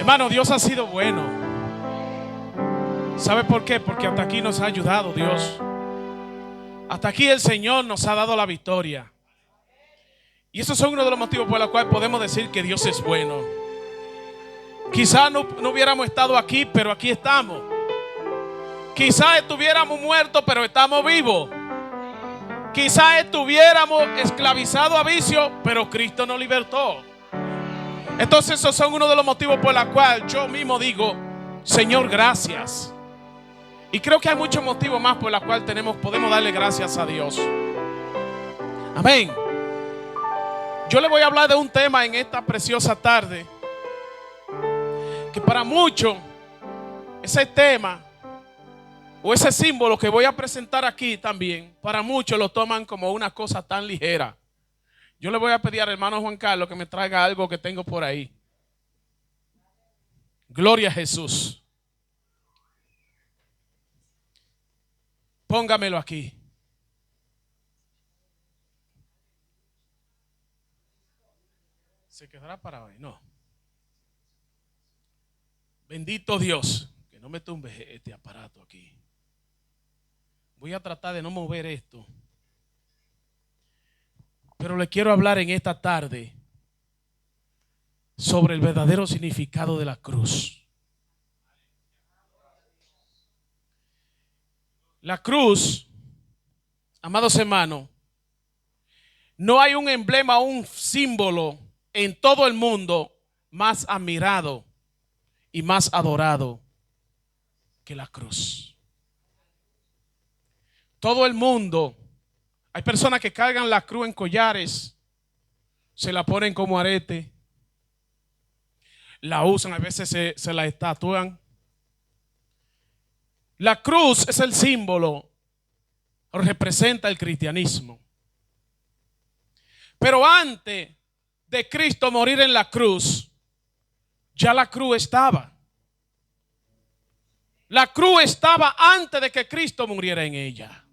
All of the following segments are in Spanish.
Hermano, Dios ha sido bueno. ¿Sabe por qué? Porque hasta aquí nos ha ayudado Dios. Hasta aquí el Señor nos ha dado la victoria. Y esos son uno de los motivos por los cuales podemos decir que Dios es bueno. Quizás no hubiéramos estado aquí, pero aquí estamos. Quizás estuviéramos muertos, pero estamos vivos. Quizás estuviéramos esclavizados a vicio, pero Cristo nos libertó. Entonces esos son uno de los motivos por los cuales yo mismo digo: Señor, gracias. Y creo que hay muchos motivos más por los cuales podemos darle gracias a Dios. Amén. Yo le voy a hablar de un tema en esta preciosa tarde que para muchos ese tema o ese símbolo que voy a presentar aquí también, para muchos lo toman como una cosa tan ligera. Yo le voy a pedir al hermano Juan Carlos que me traiga algo que tengo por ahí. Gloria a Jesús. Póngamelo aquí. ¿Se quedará para hoy? No. Bendito Dios. Que no me tumbe este aparato aquí. Voy a tratar de no mover esto. Pero le quiero hablar en esta tarde sobre el verdadero significado de la cruz. La cruz, amados hermanos, no hay un emblema, un símbolo en todo el mundo más admirado y más adorado que la cruz. Todo el mundo, hay personas que cargan la cruz en collares, se la ponen como arete, la usan, a veces se la estatúan. La cruz es el símbolo, representa el cristianismo. Pero antes de Cristo morir en la cruz, ya la cruz estaba. La cruz estaba antes de que Cristo muriera en ella.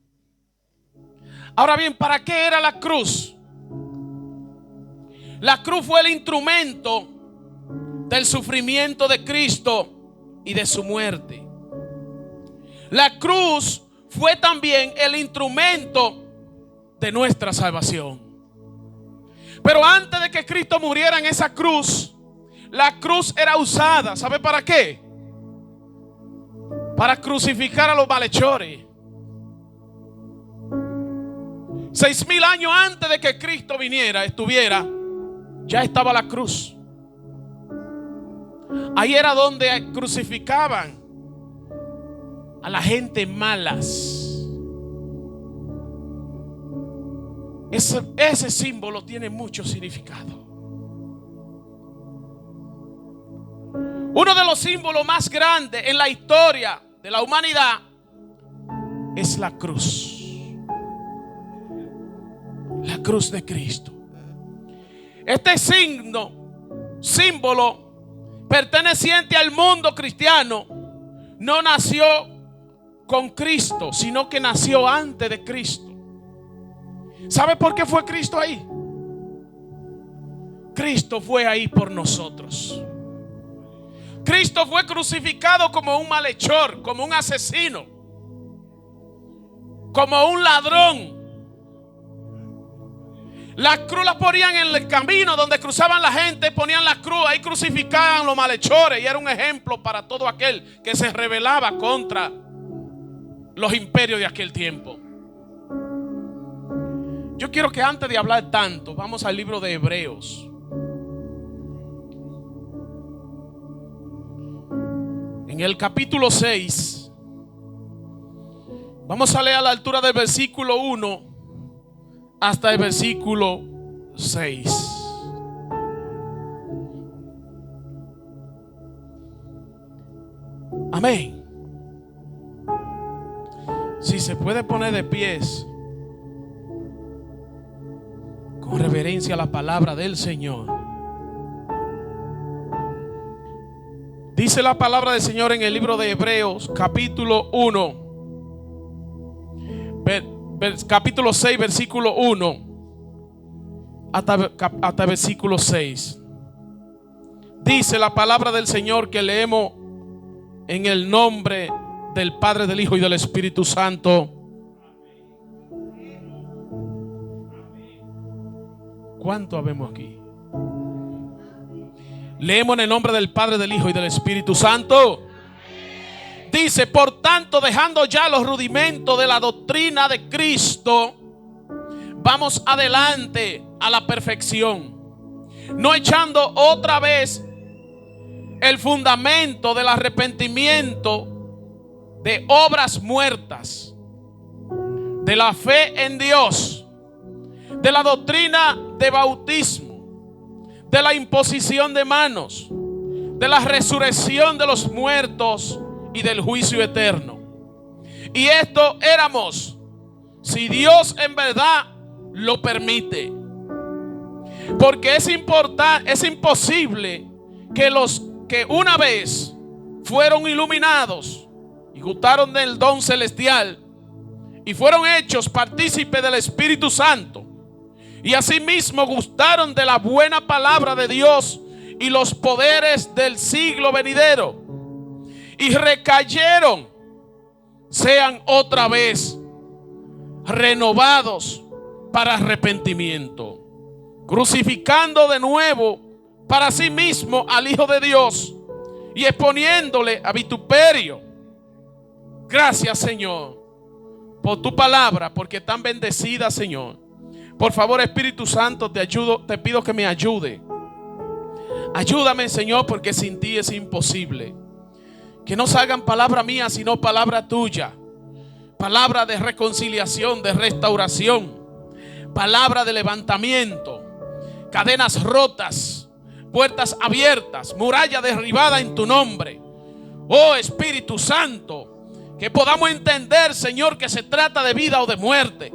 Ahora bien, ¿para qué era la cruz? La cruz fue el instrumento del sufrimiento de Cristo y de su muerte. La cruz fue también el instrumento de nuestra salvación. Pero antes de que Cristo muriera en esa cruz, la cruz era usada, ¿sabe para qué? Para crucificar a los malhechores. 6,000 años antes de que Cristo estuviera, ya estaba la cruz. Ahí era donde crucificaban a la gente malas. Ese símbolo tiene mucho significado. Uno de los símbolos más grandes en la historia de la humanidad es la cruz. La cruz de Cristo. Este símbolo perteneciente al mundo cristiano, no nació con Cristo, sino que nació antes de Cristo. ¿Sabe por qué fue Cristo ahí? Cristo fue ahí por nosotros. Cristo fue crucificado como un malhechor, como un asesino, como un ladrón. La cruz la ponían en el camino donde cruzaban la gente, ponían la cruz, ahí crucificaban los malhechores y era un ejemplo para todo aquel que se rebelaba contra los imperios de aquel tiempo. Yo quiero que antes de hablar tanto, vamos al libro de Hebreos. En el capítulo 6, vamos a leer a la altura del versículo 1 hasta el versículo 6. Amén. Si se puede poner de pies con reverencia a la palabra del Señor. Dice la palabra del Señor en el libro de Hebreos, capítulo 1, capítulo 6, versículo 1 hasta versículo 6. Dice la palabra del Señor que leemos en el nombre del Padre, del Hijo y del Espíritu Santo. ¿Cuánto habemos aquí? Leemos en el nombre del Padre, del Hijo y del Espíritu Santo. Dice: por tanto, dejando ya los rudimentos de la doctrina de Cristo, vamos adelante a la perfección, no echando otra vez el fundamento del arrepentimiento de obras muertas, de la fe en Dios, de la doctrina de bautismo, de la imposición de manos, de la resurrección de los muertos y del juicio eterno. Y esto éramos, si Dios en verdad lo permite. Porque es imposible que los que una vez fueron iluminados y gustaron del don celestial y fueron hechos partícipes del Espíritu Santo, y asimismo gustaron de la buena palabra de Dios y los poderes del siglo venidero, y recayeron, sean otra vez renovados para arrepentimiento, crucificando de nuevo para sí mismo al Hijo de Dios y exponiéndole a vituperio. Gracias, Señor, por tu palabra, porque tan bendecida, Señor. Por favor, Espíritu Santo, te pido que me ayude. Ayúdame, Señor, porque sin ti es imposible. Que no salgan palabra mía, sino palabra tuya. Palabra de reconciliación, de restauración. Palabra de levantamiento. Cadenas rotas, puertas abiertas, muralla derribada en tu nombre. Oh Espíritu Santo, que podamos entender, Señor, que se trata de vida o de muerte.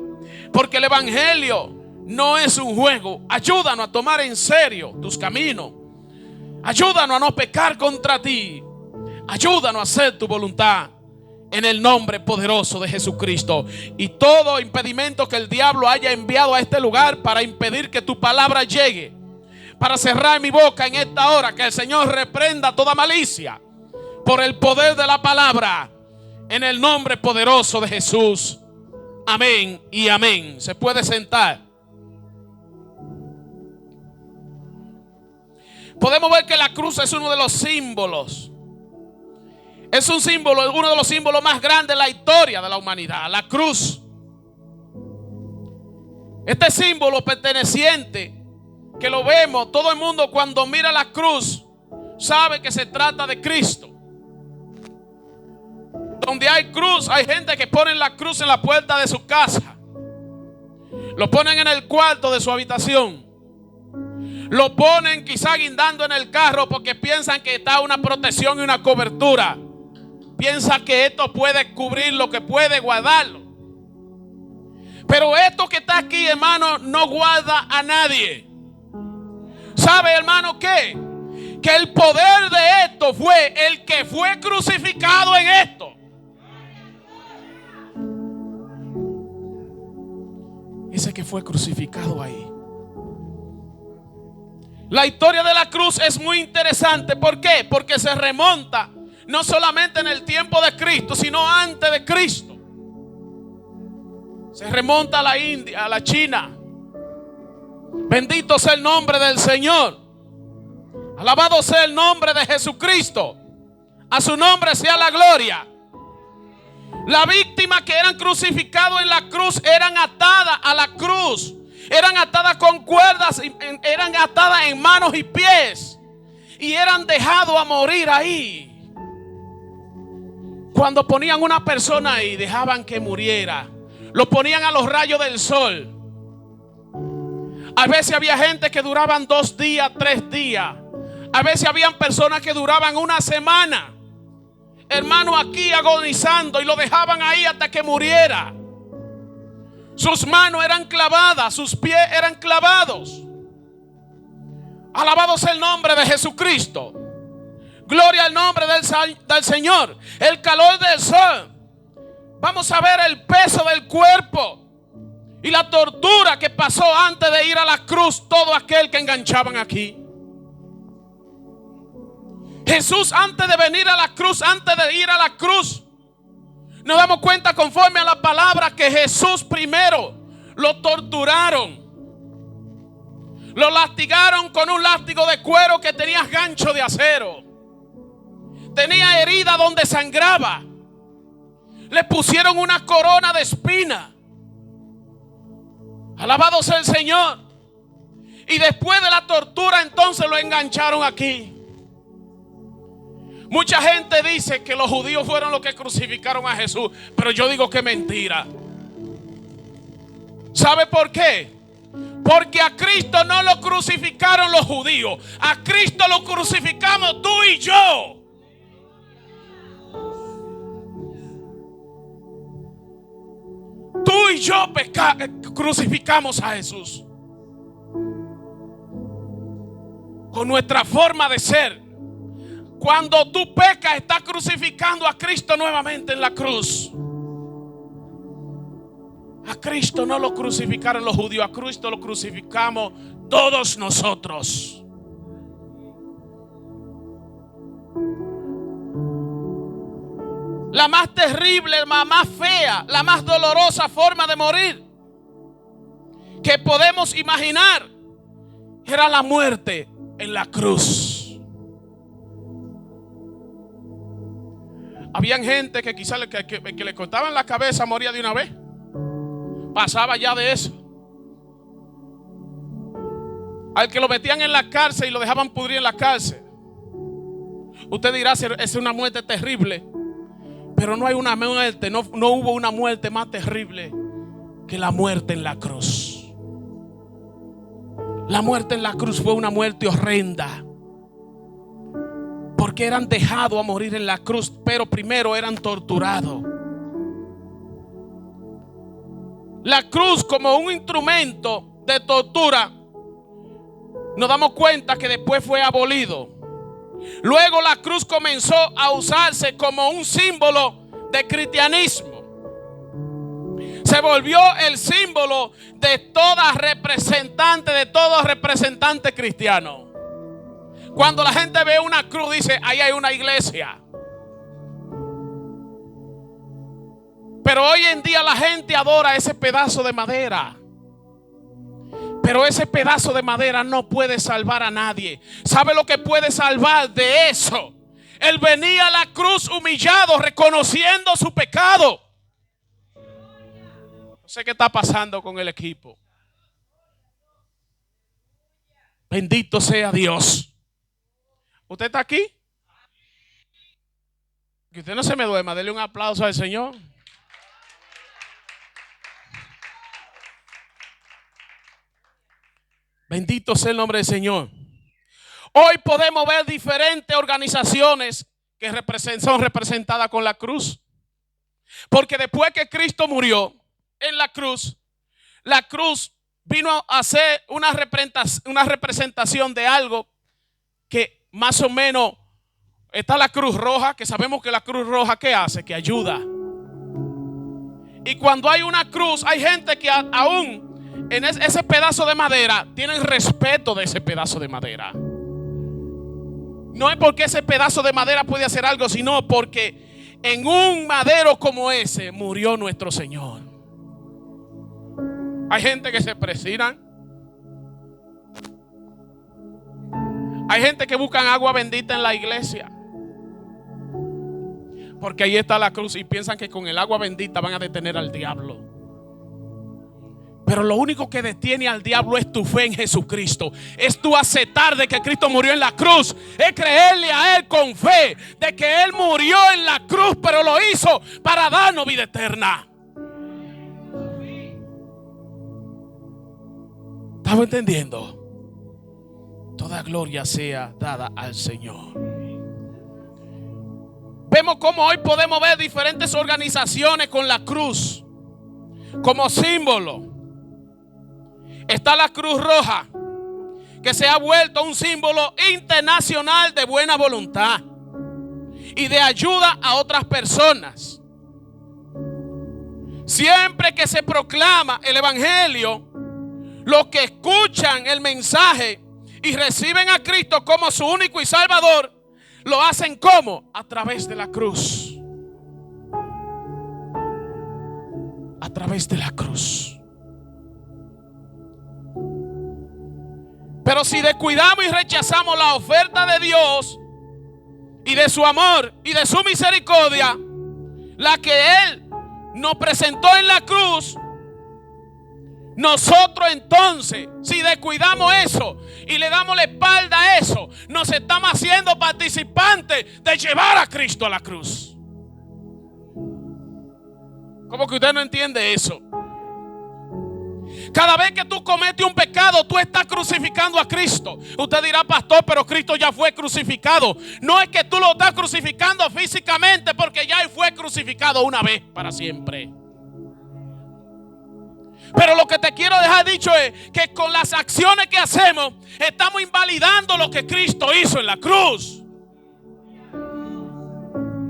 Porque el evangelio no es un juego. Ayúdanos a tomar en serio tus caminos. Ayúdanos a no pecar contra ti. Ayúdanos a hacer tu voluntad en el nombre poderoso de Jesucristo. Y todo impedimento que el diablo haya enviado a este lugar para impedir que tu palabra llegue, para cerrar mi boca en esta hora, que el Señor reprenda toda malicia por el poder de la palabra, en el nombre poderoso de Jesús. Amén y amén. Se puede sentar. Podemos ver que la cruz es uno de los símbolos. Es un símbolo, uno de los símbolos más grandes de la historia de la humanidad. La cruz. Este símbolo perteneciente, que lo vemos, todo el mundo cuando mira la cruz sabe que se trata de Cristo. Donde hay cruz, hay gente que pone la cruz en la puerta de su casa. Lo ponen en el cuarto de su habitación. Lo ponen quizá guindando en el carro porque piensan que está una protección y una cobertura. Piensa que esto puede cubrirlo, que puede guardarlo. Pero esto que está aquí, hermano, no guarda a nadie. ¿Sabe, hermano, qué? Que el poder de esto fue el que fue crucificado en esto. Ese que fue crucificado ahí. La historia de la cruz es muy interesante. ¿Por qué? Porque se remonta no solamente en el tiempo de Cristo, sino antes de Cristo. Se remonta a la India, a la China. Bendito sea el nombre del Señor. Alabado sea el nombre de Jesucristo. A su nombre sea la gloria. Las víctimas que eran crucificados en la cruz eran atadas a la cruz. Eran atadas con cuerdas, eran atadas en manos y pies. Y eran dejados a morir ahí. Cuando ponían una persona ahí, dejaban que muriera. Lo ponían a los rayos del sol. A veces había gente que duraban 2 días, 3 días. A veces habían personas que duraban una semana, hermano, aquí agonizando, y lo dejaban ahí hasta que muriera. Sus manos eran clavadas, sus pies eran clavados. Alabado sea el nombre de Jesucristo. Gloria al nombre del Señor. El calor del sol. Vamos a ver el peso del cuerpo y la tortura que pasó antes de ir a la cruz todo aquel que enganchaban aquí. Jesús, antes de venir a la cruz, antes de ir a la cruz, nos damos cuenta conforme a la palabra que Jesús primero lo torturaron. Lo lastigaron con un látigo de cuero que tenía gancho de acero. Tenía herida donde sangraba. Le pusieron una corona de espina. Alabado sea el Señor. Y después de la tortura, entonces lo engancharon aquí. Mucha gente dice que los judíos fueron los que crucificaron a Jesús, pero yo digo que es mentira. ¿Sabe por qué? Porque a Cristo no lo crucificaron los judíos. A Cristo lo crucificamos tú y yo. Tú y yo crucificamos a Jesús. Con nuestra forma de ser. Cuando tú pecas, estás crucificando a Cristo nuevamente en la cruz. A Cristo no lo crucificaron los judíos, a Cristo lo crucificamos todos nosotros. La más terrible, la más fea, la más dolorosa forma de morir que podemos imaginar era la muerte en la cruz. Habían gente que quizás que le cortaban la cabeza moría de una vez. Pasaba ya de eso. Al que lo metían en la cárcel y lo dejaban pudrir en la cárcel. Usted dirá, es una muerte terrible. Pero no hay una muerte, no hubo una muerte más terrible que la muerte en la cruz. La muerte en la cruz fue una muerte horrenda. Porque eran dejados a morir en la cruz, pero primero eran torturados. La cruz, como un instrumento de tortura, nos damos cuenta que después fue abolido. Luego la cruz comenzó a usarse como un símbolo de cristianismo. Se volvió el símbolo de todo representante cristiano. Cuando la gente ve una cruz, dice, ahí hay una iglesia. Pero hoy en día la gente adora ese pedazo de madera. Pero ese pedazo de madera no puede salvar a nadie. ¿Sabe lo que puede salvar de eso? Él venía a la cruz humillado, reconociendo su pecado. No sé qué está pasando con el equipo. Bendito sea Dios. ¿Usted está aquí? Que usted no se me duerma. Dele un aplauso al Señor. Bendito sea el nombre del Señor. Hoy podemos ver diferentes organizaciones que son representadas con la cruz. Porque después que Cristo murió en la cruz vino a ser una representación de algo que más o menos está la Cruz Roja, que sabemos que la Cruz Roja ¿qué hace? Que ayuda. Y cuando hay una cruz, hay gente que aún en ese pedazo de madera tienen respeto de ese pedazo de madera. No es porque ese pedazo de madera puede hacer algo, sino porque en un madero como ese murió nuestro Señor. Hay gente que se presinan. Hay gente que buscan agua bendita en la iglesia. Porque ahí está la cruz y piensan que con el agua bendita van a detener al diablo. Pero lo único que detiene al diablo es tu fe en Jesucristo. Es tu aceptar de que Cristo murió en la cruz. Es creerle a Él con fe de que Él murió en la cruz, pero lo hizo para darnos vida eterna. ¿Estamos entendiendo? Toda gloria sea dada al Señor. Vemos cómo hoy podemos ver diferentes organizaciones con la cruz como símbolo. Está la Cruz Roja, que se ha vuelto un símbolo internacional de buena voluntad y de ayuda a otras personas. Siempre que se proclama el evangelio, los que escuchan el mensaje y reciben a Cristo como su único y salvador, Lo hacen ¿cómo? A través de la cruz. A través de la cruz. Pero si descuidamos y rechazamos la oferta de Dios y de su amor y de su misericordia, la que Él nos presentó en la cruz, nosotros entonces, si descuidamos eso y le damos la espalda a eso, nos estamos haciendo participantes de llevar a Cristo a la cruz. ¿Cómo que usted no entiende eso? Cada vez que tú cometes un pecado, tú estás crucificando a Cristo. Usted dirá, pastor, pero Cristo ya fue crucificado. No es que tú lo estás crucificando físicamente, porque ya Él fue crucificado una vez para siempre. Pero lo que te quiero dejar dicho es que con las acciones que hacemos, estamos invalidando lo que Cristo hizo en la cruz.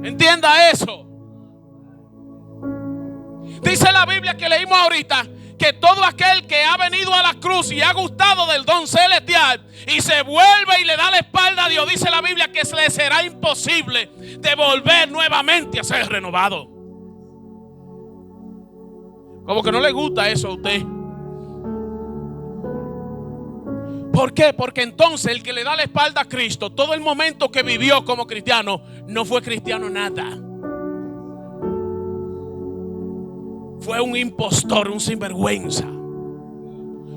Entienda eso. Dice la Biblia que leímos ahorita que todo aquel que ha venido a la cruz y ha gustado del don celestial y se vuelve y le da la espalda a Dios, dice la Biblia que le será imposible de volver nuevamente a ser renovado. Como que no le gusta eso a usted. ¿Por qué? Porque entonces el que le da la espalda a Cristo, todo el momento que vivió como cristiano, no fue cristiano nada. Fue un impostor, un sinvergüenza.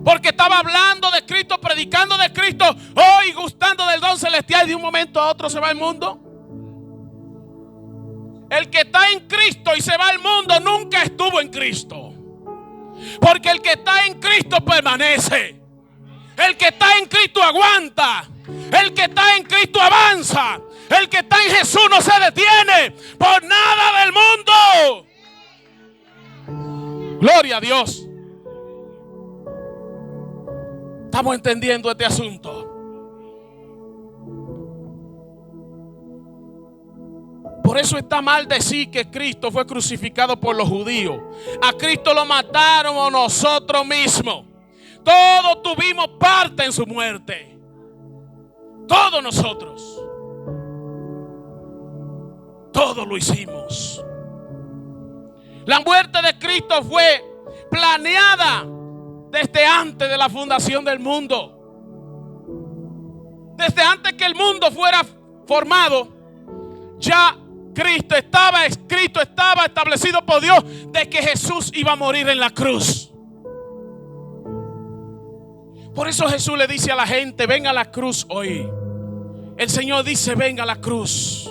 Porque estaba hablando de Cristo, predicando de Cristo, hoy gustando del don celestial, y de un momento a otro se va al mundo. El que está en Cristo y se va al mundo nunca estuvo en Cristo. Porque el que está en Cristo permanece. El que está en Cristo aguanta. El que está en Cristo avanza. El que está en Jesús no se detiene por nada del mundo. Gloria a Dios. Estamos entendiendo este asunto. Por eso está mal decir que Cristo fue crucificado por los judíos. A Cristo lo mataron a nosotros mismos. Todos tuvimos parte en su muerte. Todos nosotros. Todos lo hicimos. La muerte de Cristo fue planeada desde antes de la fundación del mundo. Desde antes que el mundo fuera formado, ya Cristo estaba escrito, estaba establecido por Dios de que Jesús iba a morir en la cruz. Por eso Jesús le dice a la gente, venga a la cruz hoy. El Señor dice, venga a la cruz.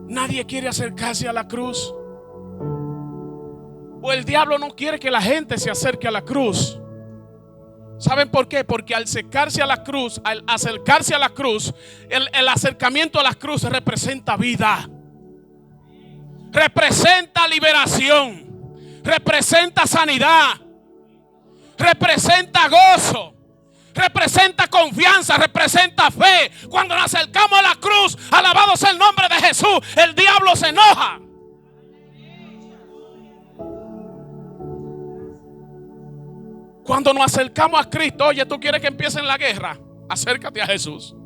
Nadie quiere acercarse a la cruz. O el diablo no quiere que la gente se acerque a la cruz. ¿Saben por qué? Porque al acercarse a la cruz, el acercamiento a la cruz representa vida. Representa liberación. Representa sanidad. Representa gozo. Representa confianza, representa fe. Cuando nos acercamos a la cruz, alabado sea el nombre de Jesús, el diablo se enoja. Cuando nos acercamos a Cristo, oye, ¿tú quieres que empiece la guerra? Acércate a Jesús.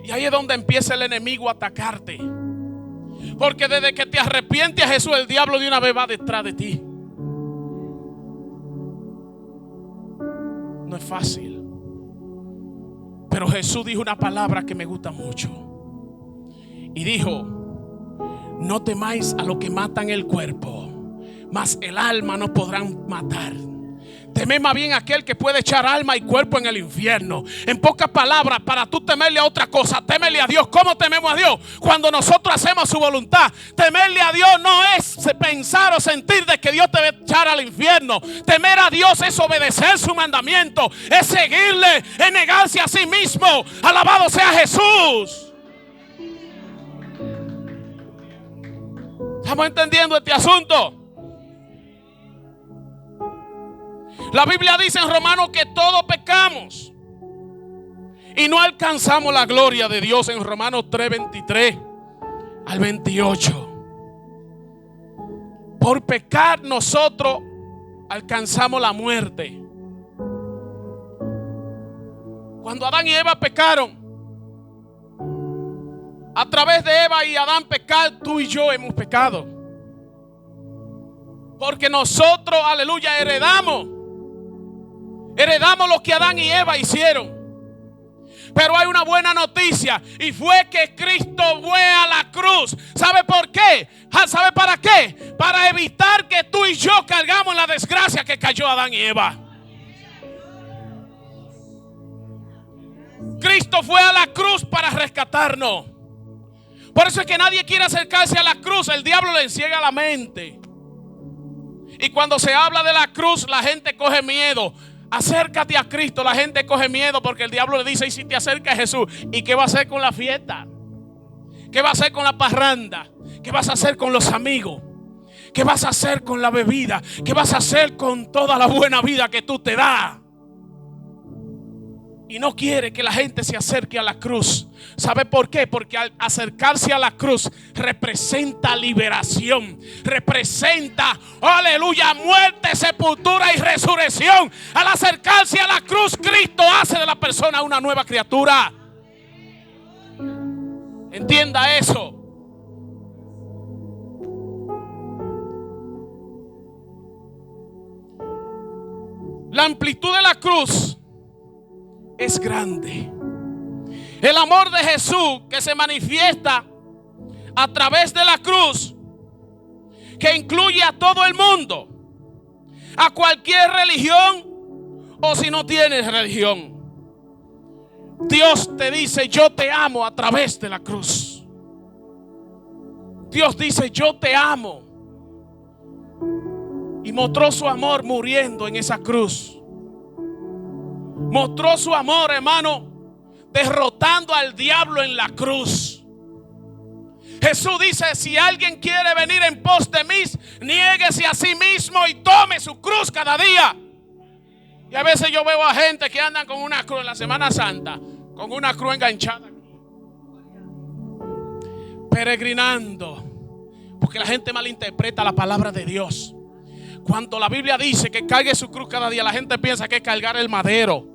Y ahí es donde empieza el enemigo a atacarte. Porque desde que te arrepientes a Jesús, el diablo de una vez va detrás de ti. No es fácil. Pero Jesús dijo una palabra que me gusta mucho. Y dijo, no temáis a lo que matan el cuerpo, mas el alma no podrán matar. Temed más bien a aquel que puede echar alma y cuerpo en el infierno. En pocas palabras, para tú temerle a otra cosa, temerle a Dios. ¿Cómo tememos a Dios? Cuando nosotros hacemos su voluntad. Temerle a Dios no es pensar o sentir de que Dios te va a echar al infierno. Temer a Dios es obedecer su mandamiento, es seguirle, es negarse a sí mismo. Alabado sea Jesús. ¿Estamos entendiendo este asunto? La Biblia dice en Romanos que todos pecamos y no alcanzamos la gloria de Dios. En Romanos 3:23 al 28. Por pecar nosotros alcanzamos la muerte. Cuando Adán y Eva pecaron, a través de Eva y Adán pecar, tú y yo hemos pecado. Porque nosotros, aleluya, heredamos lo que Adán y Eva hicieron. Pero hay una buena noticia, y fue que Cristo fue a la cruz. ¿Sabe por qué? ¿Sabe para qué? Para evitar que tú y yo cargamos la desgracia que cayó Adán y Eva. Cristo fue a la cruz para rescatarnos. Por eso es que nadie quiere acercarse a la cruz. El diablo le enciega la mente. Y cuando se habla de la cruz, la gente coge miedo. Acércate a Cristo, la gente coge miedo porque el diablo le dice: ¿y si te acercas a Jesús? ¿Y qué va a hacer con la fiesta? ¿Qué va a hacer con la parranda? ¿Qué vas a hacer con los amigos? ¿Qué vas a hacer con la bebida? ¿Qué vas a hacer con toda la buena vida que tú te das? Y no quiere que la gente se acerque a la cruz. ¿Sabe por qué? Porque al acercarse a la cruz representa liberación. Representa, aleluya, muerte, sepultura y resurrección. Al acercarse a la cruz, Cristo hace de la persona una nueva criatura. Entienda eso. La amplitud de la cruz es grande. El amor de Jesús que se manifiesta a través de la cruz, que incluye a todo el mundo, a cualquier religión o si no tienes religión. Dios te dice: yo te amo a través de la cruz. Dios dice: yo te amo. Y mostró su amor muriendo en esa cruz. Mostró su amor, hermano, derrotando al diablo en la cruz. Jesús dice: si alguien quiere venir en pos de mí, niéguese a sí mismo y tome su cruz cada día. Y a veces yo veo a gente que andan con una cruz en la Semana Santa, con una cruz enganchada, peregrinando, porque la gente malinterpreta la palabra de Dios. Cuando la Biblia dice que cargue su cruz cada día, la gente piensa que es cargar el madero.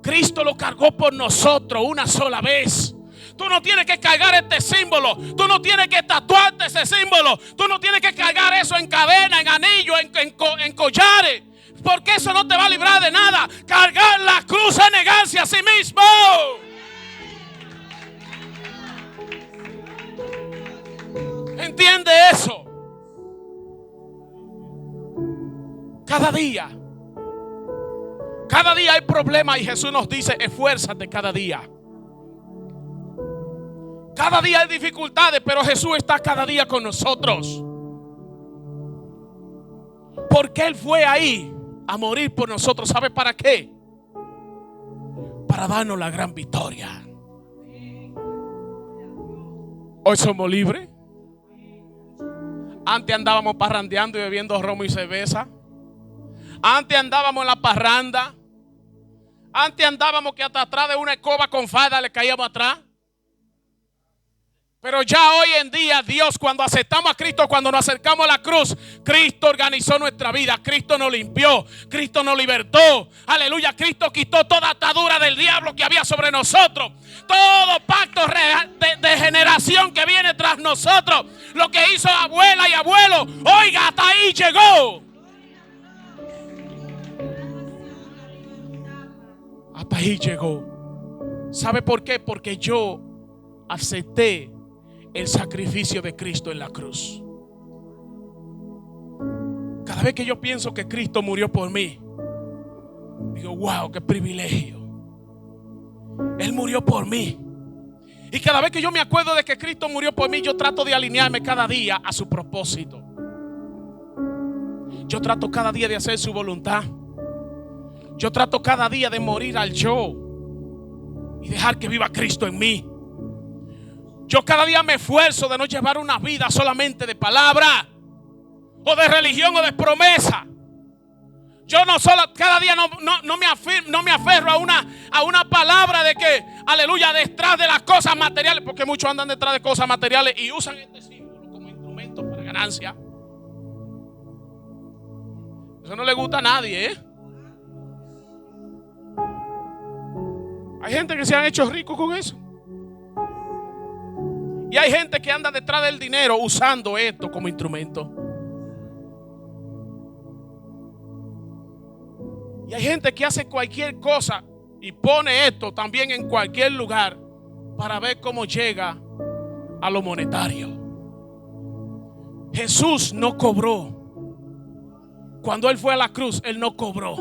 Cristo lo cargó por nosotros una sola vez. Tú no tienes que cargar este símbolo. Tú no tienes que tatuarte ese símbolo. Tú no tienes que cargar eso en cadena, en anillo, en collares. Porque eso no te va a librar de nada. Cargar la cruz es negarse a sí mismo. ¿Entiende eso? Cada día hay problemas y Jesús nos dice: esfuérzate cada día. Cada día hay dificultades, pero Jesús está cada día con nosotros. Porque Él fue ahí a morir por nosotros. ¿Sabe para qué? Para darnos la gran victoria. Hoy somos libres. Antes andábamos parrandeando y bebiendo romo y cerveza. Antes andábamos en la parranda. Antes andábamos que hasta atrás de una escoba con falda le caíamos atrás. Pero ya hoy en día, Dios, cuando aceptamos a Cristo, cuando nos acercamos a la cruz, Cristo organizó nuestra vida. Cristo nos limpió. Cristo nos libertó. Aleluya. Cristo quitó toda atadura del diablo que había sobre nosotros. Todo pacto de generación que viene tras nosotros. Lo que hizo abuela y abuelo, oiga, hasta ahí llegó. Hasta ahí llegó. ¿Sabe por qué? Porque yo acepté el sacrificio de Cristo en la cruz. Cada vez que yo pienso que Cristo murió por mí, digo: wow, qué privilegio. Él murió por mí. Y cada vez que yo me acuerdo de que Cristo murió por mí, yo trato de alinearme cada día a su propósito. Yo trato cada día de hacer su voluntad. Yo trato cada día de morir al yo y dejar que viva Cristo en mí. Yo cada día me esfuerzo de no llevar una vida solamente de palabra o de religión o de promesa. Yo no solo cada día no me aferro a una palabra de que, aleluya, detrás de las cosas materiales, porque muchos andan detrás de cosas materiales y usan este símbolo como instrumento para ganancia. Eso no le gusta a nadie, ¿eh? Hay gente que se han hecho ricos con eso. Y hay gente que anda detrás del dinero usando esto como instrumento. Y hay gente que hace cualquier cosa y pone esto también en cualquier lugar para ver cómo llega a lo monetario. Jesús no cobró. Cuando Él fue a la cruz, Él no cobró.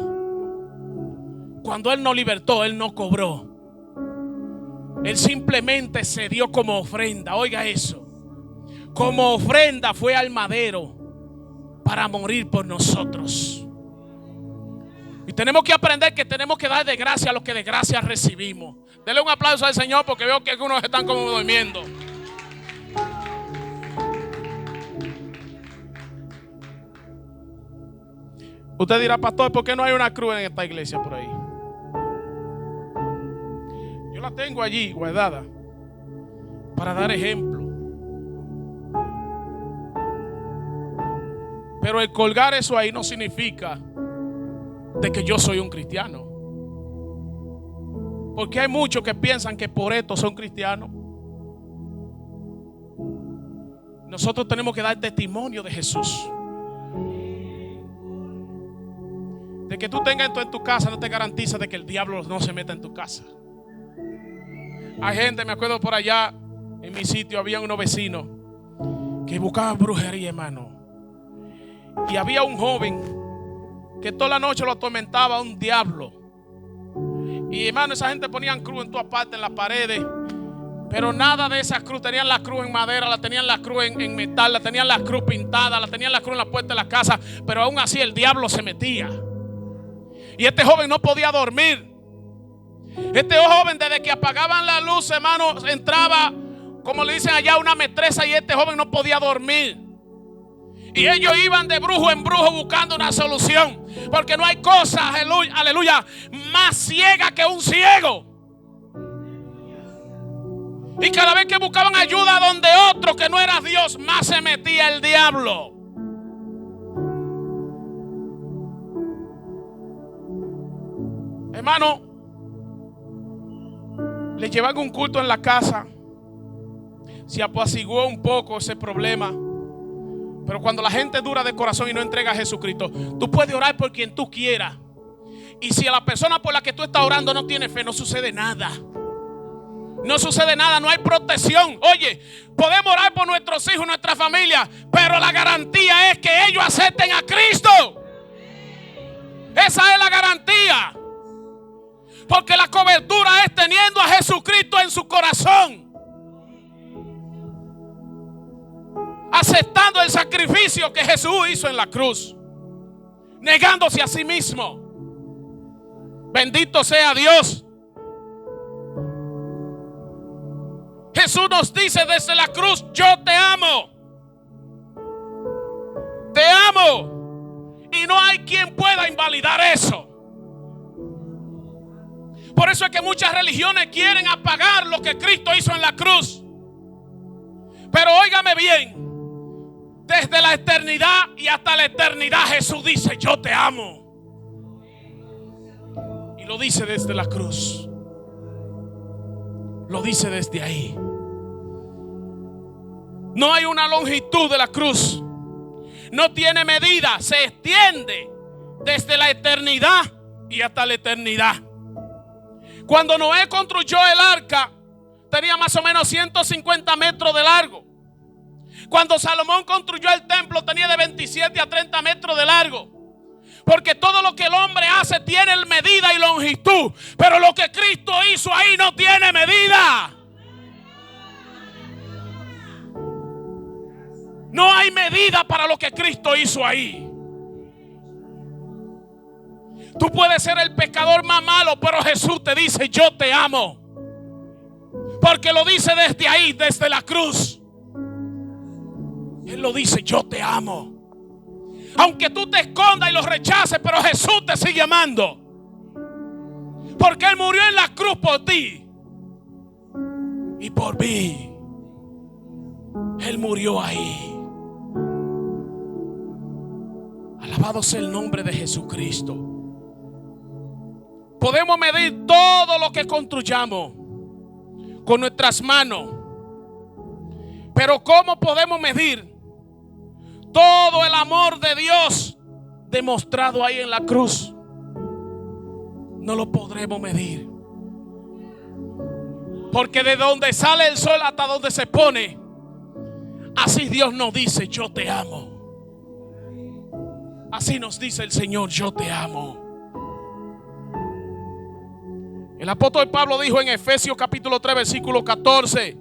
Cuando Él nos libertó, Él no cobró. Él simplemente se dio como ofrenda. Oiga eso. Como ofrenda fue al madero para morir por nosotros. Y tenemos que aprender que tenemos que dar de gracia a lo que de gracia recibimos. Denle un aplauso al Señor, porque veo que algunos están como durmiendo. Usted dirá, pastor, ¿por qué no hay una cruz en esta iglesia por ahí? Yo la tengo allí guardada para dar ejemplo. Pero el colgar eso ahí no significa de que yo soy un cristiano. Porque hay muchos que piensan que por esto son cristianos. Nosotros tenemos que dar testimonio de Jesús. De que tú tengas esto en tu casa no te garantiza de que el diablo no se meta en tu casa. Hay gente, me acuerdo por allá en mi sitio había unos vecinos que buscaban brujería, hermano. Y había un joven que toda la noche lo atormentaba un diablo. Y hermano, esa gente ponían cruz en todas partes, en las paredes. Pero nada de esa cruz. Tenían la cruz en madera, la tenían la cruz en metal, la tenían la cruz pintada, la tenían la cruz en la puerta de la casa. Pero aún así el diablo se metía. Y este joven no podía dormir. Este joven, desde que apagaban la luz, hermano, entraba, como le dicen allá, una metresa. Y este joven no podía dormir. Y ellos iban de brujo en brujo buscando una solución. Porque no hay cosa, aleluya, más ciega que un ciego. Y cada vez que buscaban ayuda donde otro que no era Dios, más se metía el diablo. Hermano, le llevan un culto en la casa. Se apaciguó un poco ese problema. Pero cuando la gente dura de corazón y no entrega a Jesucristo, tú puedes orar por quien tú quieras. Y si a la persona por la que tú estás orando no tiene fe, no sucede nada. No sucede nada, no hay protección. Oye, podemos orar por nuestros hijos, nuestra familia, pero la garantía es que ellos acepten a Cristo. Esa es la garantía. Porque la cobertura es teniendo a Jesucristo en su corazón, aceptando el sacrificio que Jesús hizo en la cruz, negándose a sí mismo. Bendito sea Dios. Jesús nos dice desde la cruz: yo te amo. Te amo. Y no hay quien pueda invalidar eso. Por eso es que muchas religiones quieren apagar lo que Cristo hizo en la cruz. Pero óigame bien, desde la eternidad y hasta la eternidad Jesús dice: yo te amo. Y lo dice desde la cruz. Lo dice desde ahí. No hay una longitud de la cruz. No tiene medida. Se extiende desde la eternidad y hasta la eternidad. Cuando Noé construyó el arca, tenía más o menos 150 metros de largo. Cuando Salomón construyó el templo, tenía de 27 a 30 metros de largo. Porque todo lo que el hombre hace tiene medida y longitud. Pero lo que Cristo hizo ahí no tiene medida. No hay medida para lo que Cristo hizo ahí. Tú puedes ser el pecador más malo, pero Jesús te dice: yo te amo. Porque lo dice desde ahí, desde la cruz. Él lo dice: yo te amo. Aunque tú te escondas y lo rechaces, pero Jesús te sigue amando. Porque Él murió en la cruz por ti y por mí. Él murió ahí. Alabado sea el nombre de Jesucristo. Podemos medir todo lo que construyamos con nuestras manos. Pero ¿cómo podemos medir todo el amor de Dios demostrado ahí en la cruz? No lo podremos medir. Porque de donde sale el sol hasta donde se pone, así Dios nos dice: yo te amo. Así nos dice el Señor: yo te amo. El apóstol Pablo dijo en Efesios capítulo 3 versículo 14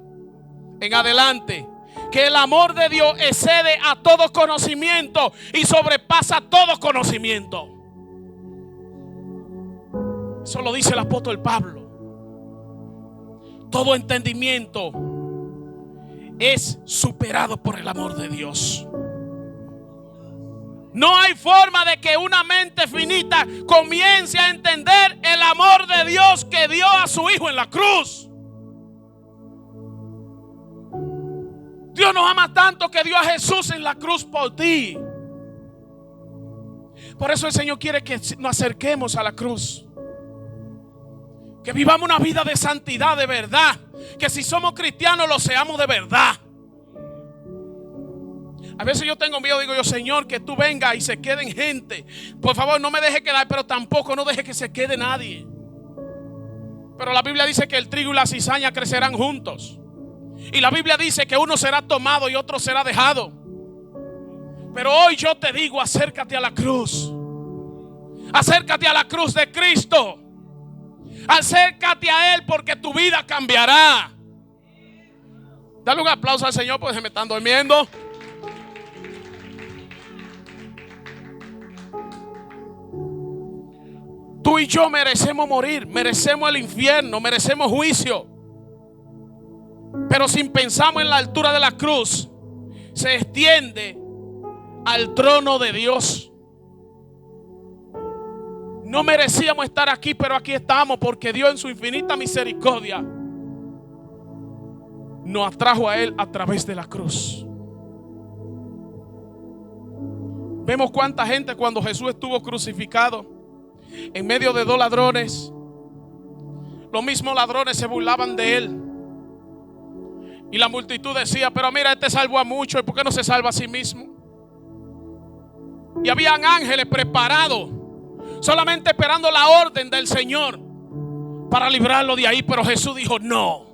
en adelante, que el amor de Dios excede a todo conocimiento y sobrepasa todo conocimiento. Eso lo dice el apóstol Pablo. Todo entendimiento es superado por el amor de Dios. No hay forma de que una mente finita comience a entender el amor de Dios que dio a su Hijo en la cruz. Dios nos ama tanto que dio a Jesús en la cruz por ti. Por eso el Señor quiere que nos acerquemos a la cruz, que vivamos una vida de santidad de verdad, que si somos cristianos lo seamos de verdad. A veces yo tengo miedo, digo yo: Señor, que tú vengas y se queden gente. Por favor, no me deje quedar, pero tampoco no deje que se quede nadie. Pero la Biblia dice que el trigo y la cizaña crecerán juntos. Y la Biblia dice que uno será tomado y otro será dejado. Pero hoy yo te digo: acércate a la cruz. Acércate a la cruz de Cristo. Acércate a Él, porque tu vida cambiará. Dale un aplauso al Señor, porque se me están durmiendo. Tú y yo merecemos morir, merecemos el infierno, merecemos juicio. Pero si pensamos en la altura de la cruz, se extiende al trono de Dios. No merecíamos estar aquí, pero aquí estamos, porque Dios en su infinita misericordia nos atrajo a Él a través de la cruz. Vemos cuánta gente cuando Jesús estuvo crucificado en medio de dos ladrones, los mismos ladrones se burlaban de Él. Y la multitud decía: pero mira, este salvó a muchos, ¿y por qué no se salva a sí mismo? Y habían ángeles preparados, solamente esperando la orden del Señor para librarlo de ahí. Pero Jesús dijo: no.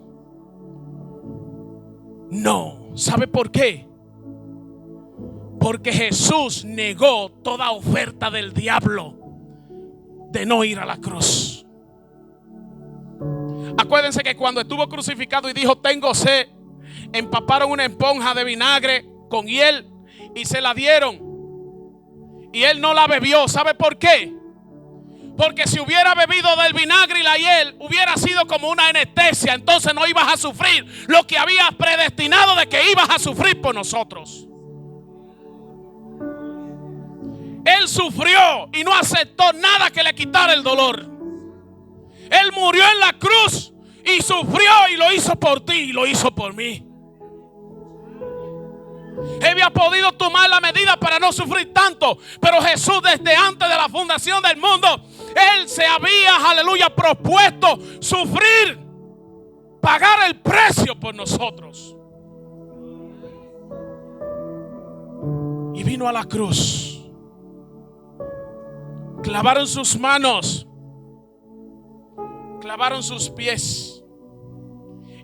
No. ¿Sabe por qué? Porque Jesús negó toda oferta del diablo de no ir a la cruz. Acuérdense que cuando estuvo crucificado y dijo: tengo sed, empaparon una esponja de vinagre con hiel y se la dieron, y Él no la bebió. ¿Sabe por qué? Porque si hubiera bebido del vinagre y la hiel, hubiera sido como una anestesia. Entonces no ibas a sufrir lo que habías predestinado de que ibas a sufrir por nosotros. Él sufrió y no aceptó nada que le quitara el dolor. Él murió en la cruz y sufrió, y lo hizo por ti y lo hizo por mí. Él había podido tomar la medida para no sufrir tanto, pero Jesús, desde antes de la fundación del mundo, Él se había, aleluya, propuesto sufrir, pagar el precio por nosotros. Y vino a la cruz. Clavaron sus manos, clavaron sus pies,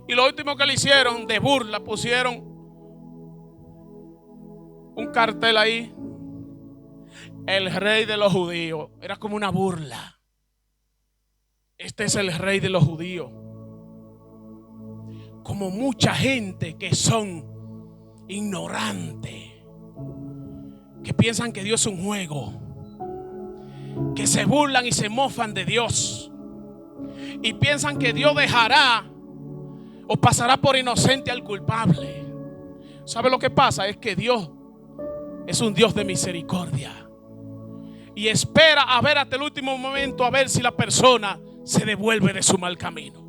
y lo último que le hicieron de burla, pusieron un cartel ahí: el rey de los judíos. Era como una burla. Este es el rey de los judíos. Como mucha gente que son ignorantes, que piensan que Dios es un juego, que se burlan y se mofan de Dios, y piensan que Dios dejará o pasará por inocente al culpable. ¿Sabe lo que pasa? Es que Dios es un Dios de misericordia y espera a ver hasta el último momento, a ver si la persona se devuelve de su mal camino.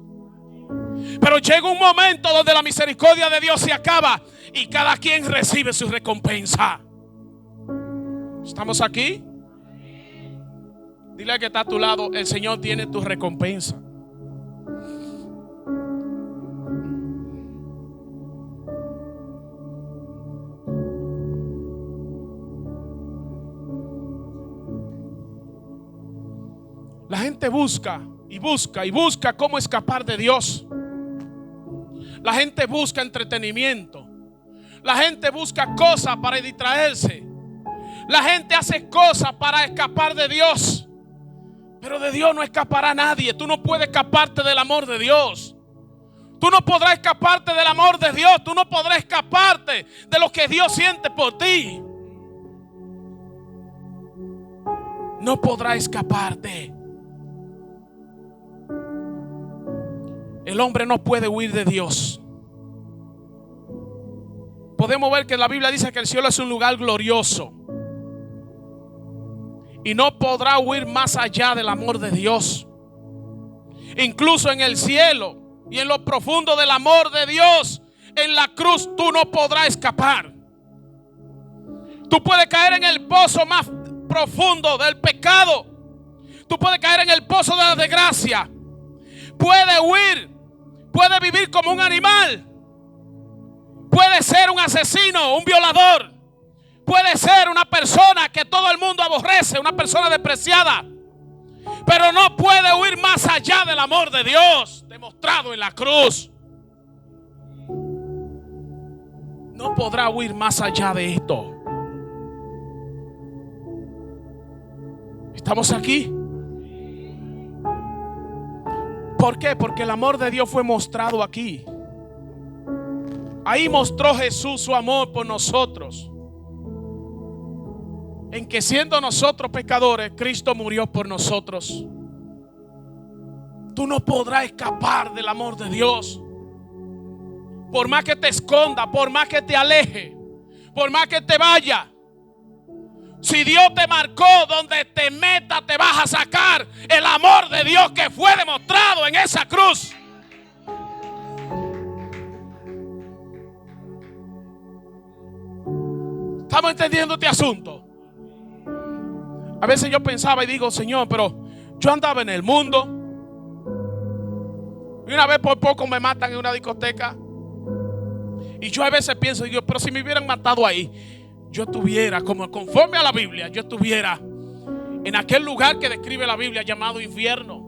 Pero llega un momento donde la misericordia de Dios se acaba y cada quien recibe su recompensa. ¿Estamos aquí? Dile al que está a tu lado, el Señor tiene tu recompensa. La gente busca y busca y busca cómo escapar de Dios. La gente busca entretenimiento. La gente busca cosas para distraerse. La gente hace cosas para escapar de Dios. Pero de Dios no escapará nadie. Tú no puedes escaparte del amor de Dios. Tú no podrás escaparte del amor de Dios. Tú no podrás escaparte de lo que Dios siente por ti. No podrás escaparte. El hombre no puede huir de Dios. Podemos ver que la Biblia dice que el cielo es un lugar glorioso. Y no podrá huir más allá del amor de Dios. Incluso en el cielo y en lo profundo del amor de Dios, en la cruz, tú no podrás escapar. Tú puedes caer en el pozo más profundo del pecado. Tú puedes caer en el pozo de la desgracia. Puedes huir. Puedes vivir como un animal. Puedes ser un asesino, un violador. Puede ser una persona que todo el mundo aborrece, una persona despreciada. Pero no puede huir más allá del amor de Dios demostrado en la cruz. No podrá huir más allá de esto. ¿Estamos aquí? ¿Por qué? Porque el amor de Dios fue mostrado aquí. Ahí mostró Jesús su amor por nosotros. En que siendo nosotros pecadores, Cristo murió por nosotros. Tú no podrás escapar del amor de Dios. Por más que te esconda, por más que te aleje, por más que te vaya. Si Dios te marcó, donde te meta te vas a sacar el amor de Dios que fue demostrado en esa cruz. ¿Estamos entendiendo este asunto? A veces yo pensaba y digo, Señor, pero yo andaba en el mundo y una vez por poco me matan en una discoteca. Y yo a veces pienso, digo, pero si me hubieran matado ahí, yo estuviera, como conforme a la Biblia, yo estuviera en aquel lugar que describe la Biblia llamado infierno.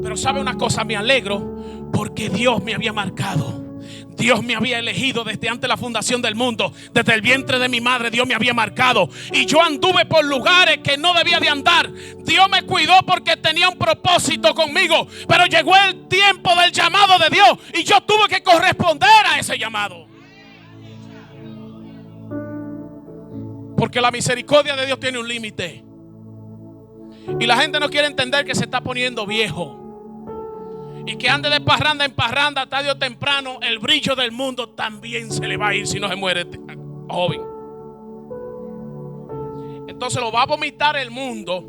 Pero sabe una cosa, me alegro porque Dios me había marcado. Dios me había elegido desde antes de la fundación del mundo. Desde el vientre de mi madre Dios me había marcado. Y yo anduve por lugares que no debía de andar. Dios me cuidó porque tenía un propósito conmigo. Pero llegó el tiempo del llamado de Dios y yo tuve que corresponder a ese llamado. Porque la misericordia de Dios tiene un límite. Y la gente no quiere entender que se está poniendo viejo. Y que ande de parranda en parranda, tarde o temprano, el brillo del mundo también se le va a ir si no se muere joven. Entonces lo va a vomitar el mundo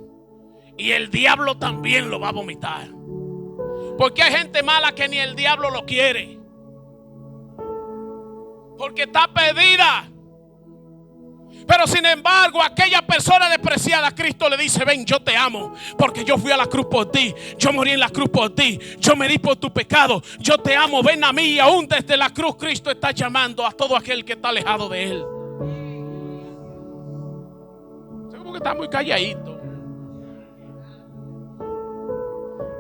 y el diablo también lo va a vomitar. Porque hay gente mala que ni el diablo lo quiere. Porque está perdida. Pero sin embargo, aquella persona despreciada, Cristo le dice: ven, yo te amo, porque yo fui a la cruz por ti, yo morí en la cruz por ti, yo morí por tu pecado, yo te amo, ven a mí. Y aún desde la cruz Cristo está llamando a todo aquel que está alejado de Él. Seguro que está muy calladito.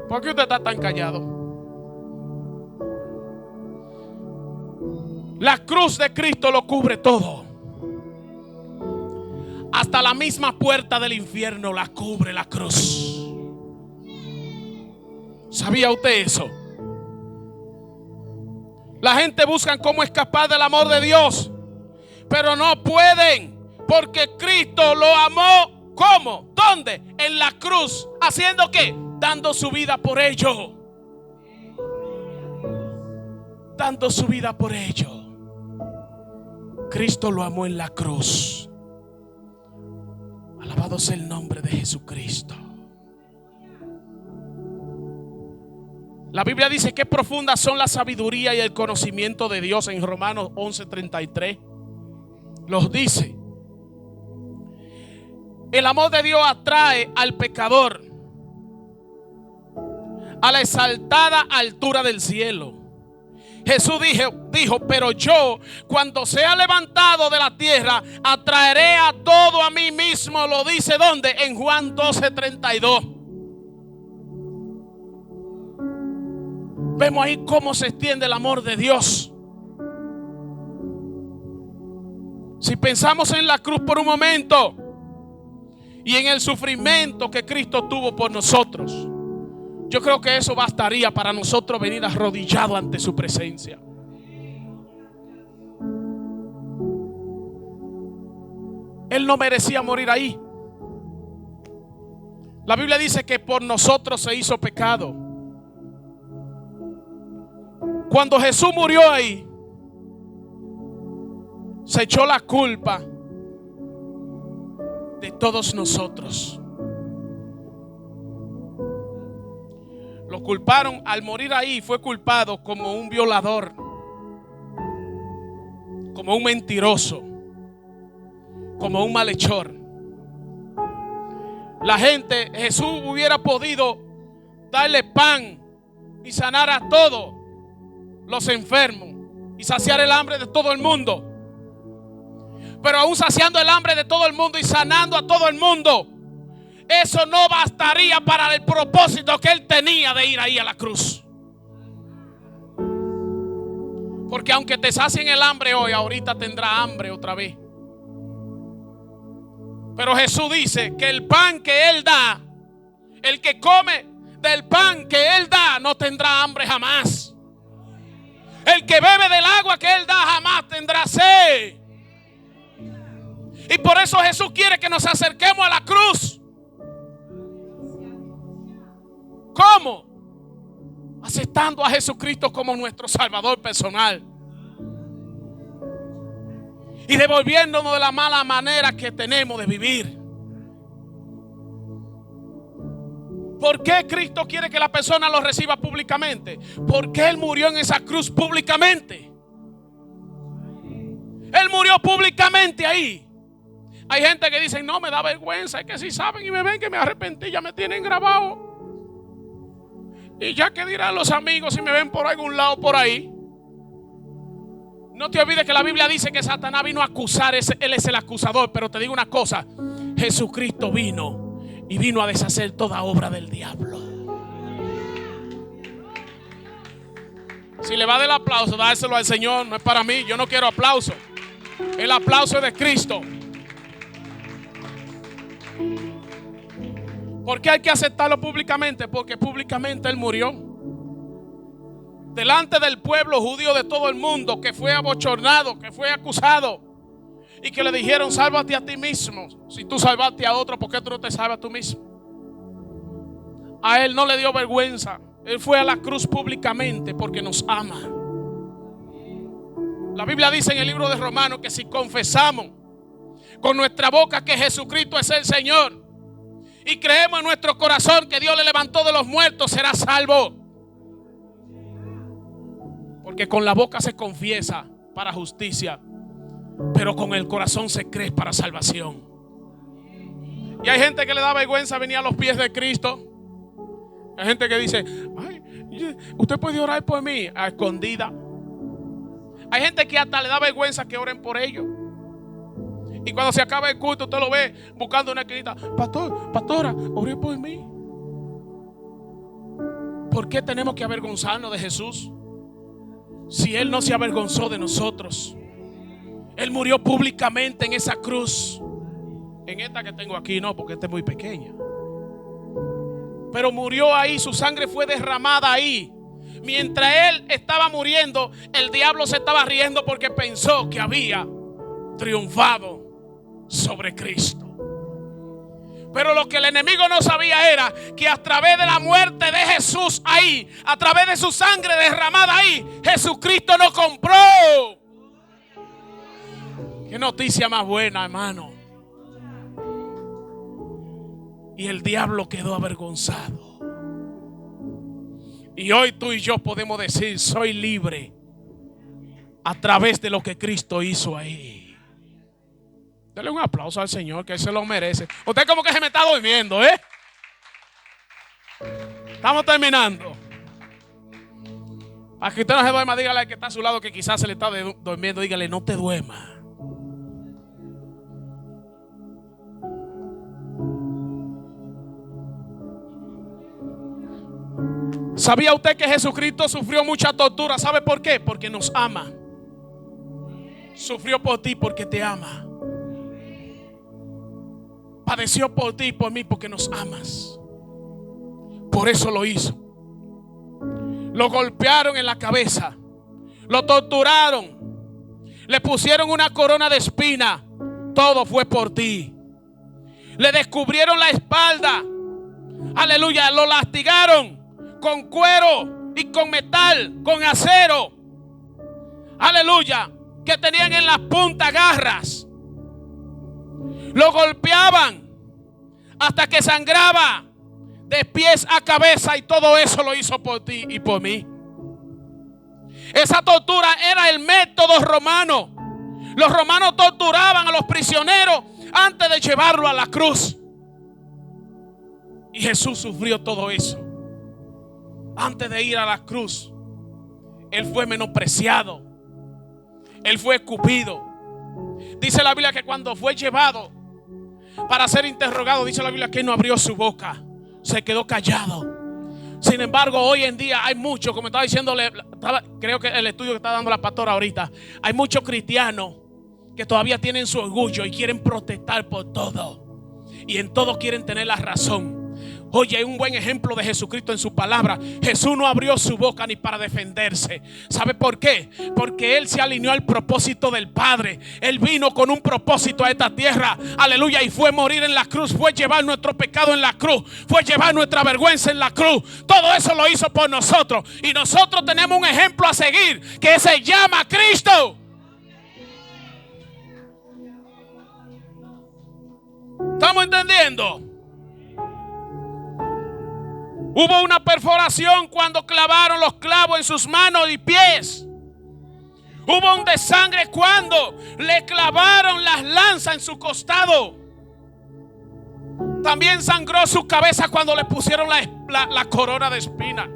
¿Por qué usted está tan callado? La cruz de Cristo lo cubre todo. Hasta la misma puerta del infierno la cubre la cruz. ¿Sabía usted eso? La gente busca cómo escapar del amor de Dios, pero no pueden, porque Cristo lo amó. ¿Cómo? ¿Dónde? En la cruz. ¿Haciendo qué? Dando su vida por ello. Dando su vida por ello. Cristo lo amó en la cruz. Alabado sea el nombre de Jesucristo. La Biblia dice que profundas son la sabiduría y el conocimiento de Dios. En Romanos 11:33 los dice. El amor de Dios atrae al pecador a la exaltada altura del cielo. Jesús dijo, pero yo, cuando sea levantado de la tierra, atraeré a todo a mí mismo. Lo dice ¿dónde? En Juan 12:32. Vemos ahí cómo se extiende el amor de Dios. Si pensamos en la cruz por un momento y en el sufrimiento que Cristo tuvo por nosotros, yo creo que eso bastaría para nosotros venir arrodillados ante su presencia. Él no merecía morir ahí. La Biblia dice que por nosotros se hizo pecado. Cuando Jesús murió ahí, se echó la culpa de todos nosotros. Lo culparon al morir ahí, fue culpado como un violador, como un mentiroso, como un malhechor. La gente, Jesús hubiera podido darle pan y sanar a todos los enfermos y saciar el hambre de todo el mundo. Pero aún saciando el hambre de todo el mundo y sanando a todo el mundo, eso no bastaría para el propósito que él tenía de ir ahí a la cruz. Porque aunque te sacien el hambre hoy, ahorita tendrá hambre otra vez. Pero Jesús dice que el pan que él da, el que come del pan que él da, no tendrá hambre jamás. El que bebe del agua que él da jamás tendrá sed. Y por eso Jesús quiere que nos acerquemos a la cruz. ¿Cómo? Aceptando a Jesucristo como nuestro Salvador personal y devolviéndonos de la mala manera que tenemos de vivir. ¿Por qué Cristo quiere que la persona lo reciba públicamente? Porque Él murió en esa cruz públicamente. Él murió públicamente ahí. Hay gente que dice, no, me da vergüenza. Es que si saben y me ven que me arrepentí, ya me tienen grabado. Y ya que dirán los amigos si me ven por algún lado por ahí. No te olvides que la Biblia dice que Satanás vino a acusar, él es el acusador. Pero te digo una cosa, Jesucristo vino y vino a deshacer toda obra del diablo. Si le va a dar el aplauso, dárselo al Señor, no es para mí, yo no quiero aplauso. El aplauso es de Cristo. ¿Por qué hay que aceptarlo públicamente? Porque públicamente Él murió delante del pueblo judío de todo el mundo, que fue abochornado, que fue acusado y que le dijeron, sálvate a ti mismo. Si tú salvaste a otro, ¿por qué tú no te salvas tú mismo? A Él no le dio vergüenza. Él fue a la cruz públicamente porque nos ama. La Biblia dice en el libro de Romanos que si confesamos con nuestra boca que Jesucristo es el Señor y creemos en nuestro corazón que Dios le levantó de los muertos, será salvo. Porque con la boca se confiesa para justicia, pero con el corazón se cree para salvación. Y hay gente que le da vergüenza venir a los pies de Cristo. Hay gente que dice, ay, usted puede orar por mí a escondida. Hay gente que hasta le da vergüenza que oren por ellos. Y cuando se acaba el culto, usted lo ve buscando una esquinita. Pastora, ore por mí. ¿Por qué tenemos que avergonzarnos de Jesús? Si Él no se avergonzó de nosotros. Él murió públicamente en esa cruz. En esta que tengo aquí no, porque esta es muy pequeña. Pero murió ahí, su sangre fue derramada ahí. Mientras Él estaba muriendo, el diablo se estaba riendo porque pensó que había triunfado sobre Cristo. Pero lo que el enemigo no sabía era que a través de la muerte de Jesús ahí, a través de su sangre derramada ahí, Jesucristo nos compró. Qué noticia más buena, hermano. Y el diablo quedó avergonzado. Y hoy tú y yo podemos decir, soy libre a través de lo que Cristo hizo ahí. Dele un aplauso al Señor, que Él se lo merece. Usted como que se me está durmiendo, ¿eh? Estamos terminando. Para que usted no se duerma, dígale al que está a su lado que quizás se le está durmiendo. Dígale, no te duermas. ¿Sabía usted que Jesucristo sufrió mucha tortura? ¿Sabe por qué? Porque nos ama. Sufrió por ti porque te ama. Padeció por ti y por mí porque nos amas. Por eso lo hizo. Lo golpearon en la cabeza. Lo torturaron. Le pusieron una corona de espina. Todo fue por ti. Le descubrieron la espalda. Aleluya. Lo lastigaron con cuero y con metal, con acero. Aleluya. Que tenían en las puntas garras. Lo golpeaban hasta que sangraba de pies a cabeza, y todo eso lo hizo por ti y por mí. Esa tortura era el método romano. Los romanos torturaban a los prisioneros antes de llevarlo a la cruz. Y Jesús sufrió todo eso. Antes de ir a la cruz, Él fue menospreciado. Él fue escupido. Dice la Biblia que cuando fue llevado para ser interrogado, dice la Biblia que no abrió su boca. Se quedó callado. Sin embargo, hoy en día hay muchos, como estaba diciéndole, creo que el estudio que está dando la pastora ahorita, hay muchos cristianos que todavía tienen su orgullo y quieren protestar por todo. Y en todo quieren tener la razón. Oye, hay un buen ejemplo de Jesucristo en su palabra. Jesús no abrió su boca ni para defenderse. ¿Sabe por qué? Porque Él se alineó al propósito del Padre. Él vino con un propósito a esta tierra. Aleluya. Y fue morir en la cruz. Fue llevar nuestro pecado en la cruz. Fue llevar nuestra vergüenza en la cruz. Todo eso lo hizo por nosotros. Y nosotros tenemos un ejemplo a seguir, que se llama Cristo. ¿Estamos entendiendo? Hubo una perforación cuando clavaron los clavos en sus manos y pies. Hubo un desangre cuando le clavaron las lanzas en su costado. También sangró su cabeza cuando le pusieron la corona de espina.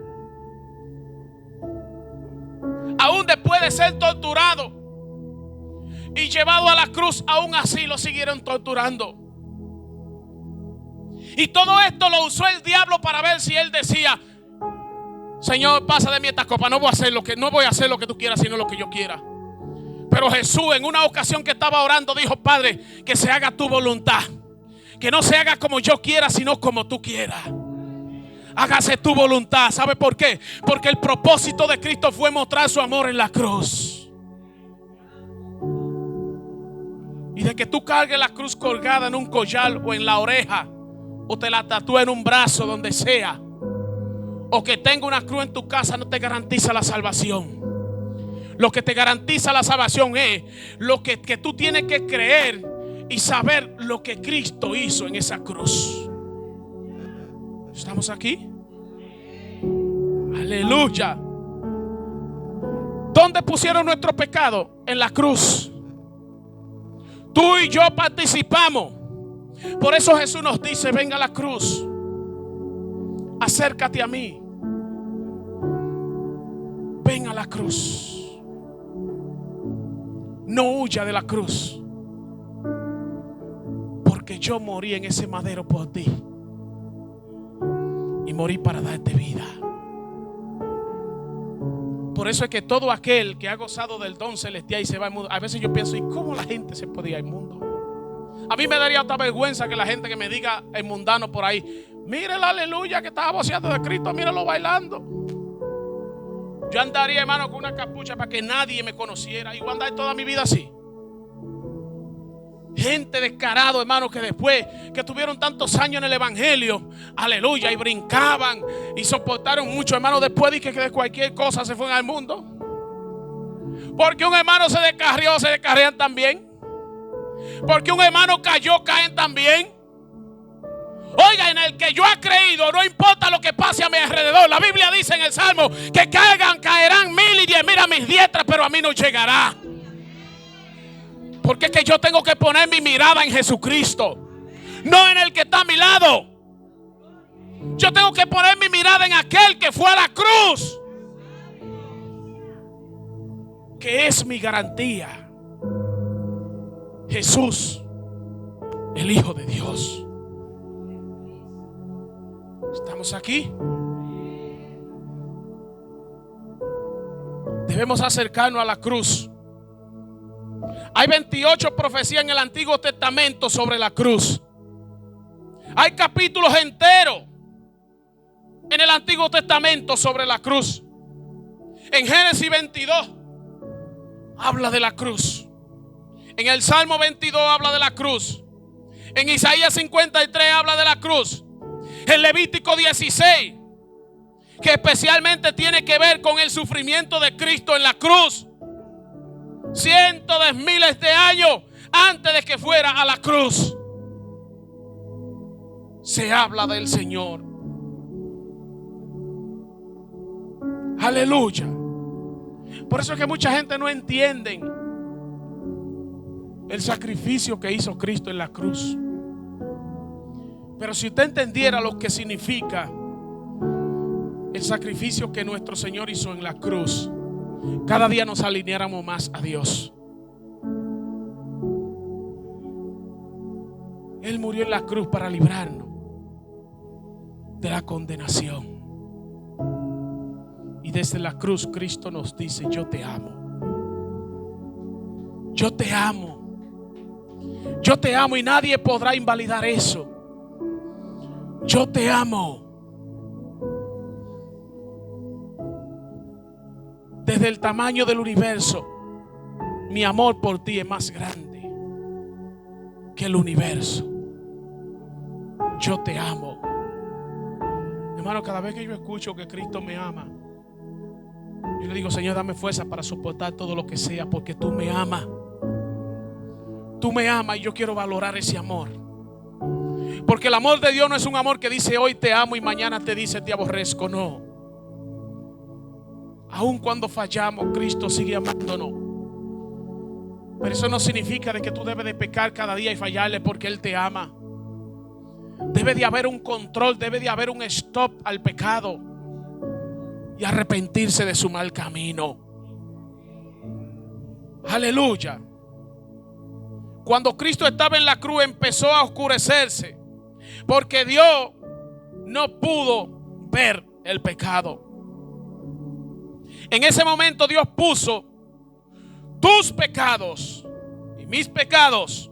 Aún después de ser torturado y llevado a la cruz, aún así lo siguieron torturando. Y todo esto lo usó el diablo para ver si él decía: Señor, pasa de mí esta copa. No voy a hacer lo que tú quieras, sino lo que yo quiera. Pero Jesús, en una ocasión que estaba orando, dijo: Padre, que se haga tu voluntad. Que no se haga como yo quiera, sino como tú quieras. Hágase tu voluntad. ¿Sabe por qué? Porque el propósito de Cristo fue mostrar su amor en la cruz. Y de que tú cargues la cruz colgada en un collar o en la oreja, o te la tatúe en un brazo, donde sea, o que tenga una cruz en tu casa, no te garantiza la salvación. Lo que te garantiza la salvación es lo que tú tienes que creer y saber lo que Cristo hizo en esa cruz. ¿Estamos aquí? Aleluya. ¿Dónde pusieron nuestro pecado? En la cruz. Tú y yo participamos. Por eso Jesús nos dice: venga a la cruz, acércate a mí, ven a la cruz. No huya de la cruz, porque yo morí en ese madero por ti y morí para darte vida. Por eso es que todo aquel que ha gozado del don celestial y se va al mundo, a veces yo pienso: ¿y cómo la gente se puede ir al mundo? A mí me daría hasta vergüenza que la gente que me diga, el mundano por ahí: mire la aleluya que estaba voceando de Cristo, míralo bailando. Yo andaría, hermano, con una capucha para que nadie me conociera. Y voy a andar toda mi vida así. Gente descarado, hermano, que después que tuvieron tantos años en el evangelio, aleluya, y brincaban y soportaron mucho, hermano, después de que de cualquier cosa se fueron al mundo. Porque un hermano se descarrió, se descarrían también. Porque un hermano cayó, caen también. Oiga, en el que yo he creído, no importa lo que pase a mi alrededor. La Biblia dice en el Salmo que caerán 1000 y 10,000 a mis diestras, pero a mí no llegará. Porque es que yo tengo que poner mi mirada en Jesucristo, no en el que está a mi lado. Yo tengo que poner mi mirada en aquel que fue a la cruz, que es mi garantía. Jesús, el Hijo de Dios. ¿Estamos aquí? Debemos acercarnos a la cruz. Hay 28 profecías en el Antiguo Testamento sobre la cruz. Hay capítulos enteros en el Antiguo Testamento sobre la cruz. En Génesis 22 habla de la cruz. En el Salmo 22 habla de la cruz. En Isaías 53 habla de la cruz. En Levítico 16, que especialmente tiene que ver con el sufrimiento de Cristo en la cruz, cientos de miles de años antes de que fuera a la cruz, se habla del Señor. Aleluya. Por eso es que mucha gente no entiende el sacrificio que hizo Cristo en la cruz. Pero si usted entendiera lo que significa el sacrificio que nuestro Señor hizo en la cruz, cada día nos alineáramos más a Dios. Él murió en la cruz para librarnos de la condenación. Y desde la cruz Cristo nos dice: yo te amo. Yo te amo. Yo te amo y nadie podrá invalidar eso. Yo te amo. Desde el tamaño del universo, mi amor por ti es más grande que el universo. Yo te amo. Hermano, cada vez que yo escucho que Cristo me ama, yo le digo: Señor, dame fuerza para soportar todo lo que sea, porque tú me amas. Tú me amas y yo quiero valorar ese amor. Porque el amor de Dios no es un amor que dice hoy te amo y mañana te dice te aborrezco. No. Aun cuando fallamos, Cristo sigue amándonos. Pero eso no significa de que tú debes de pecar cada día y fallarle, porque Él te ama. Debe de haber un control, debe de haber un stop al pecado y arrepentirse de su mal camino. Aleluya. Cuando Cristo estaba en la cruz empezó a oscurecerse, porque Dios no pudo ver el pecado. En ese momento Dios puso tus pecados y mis pecados,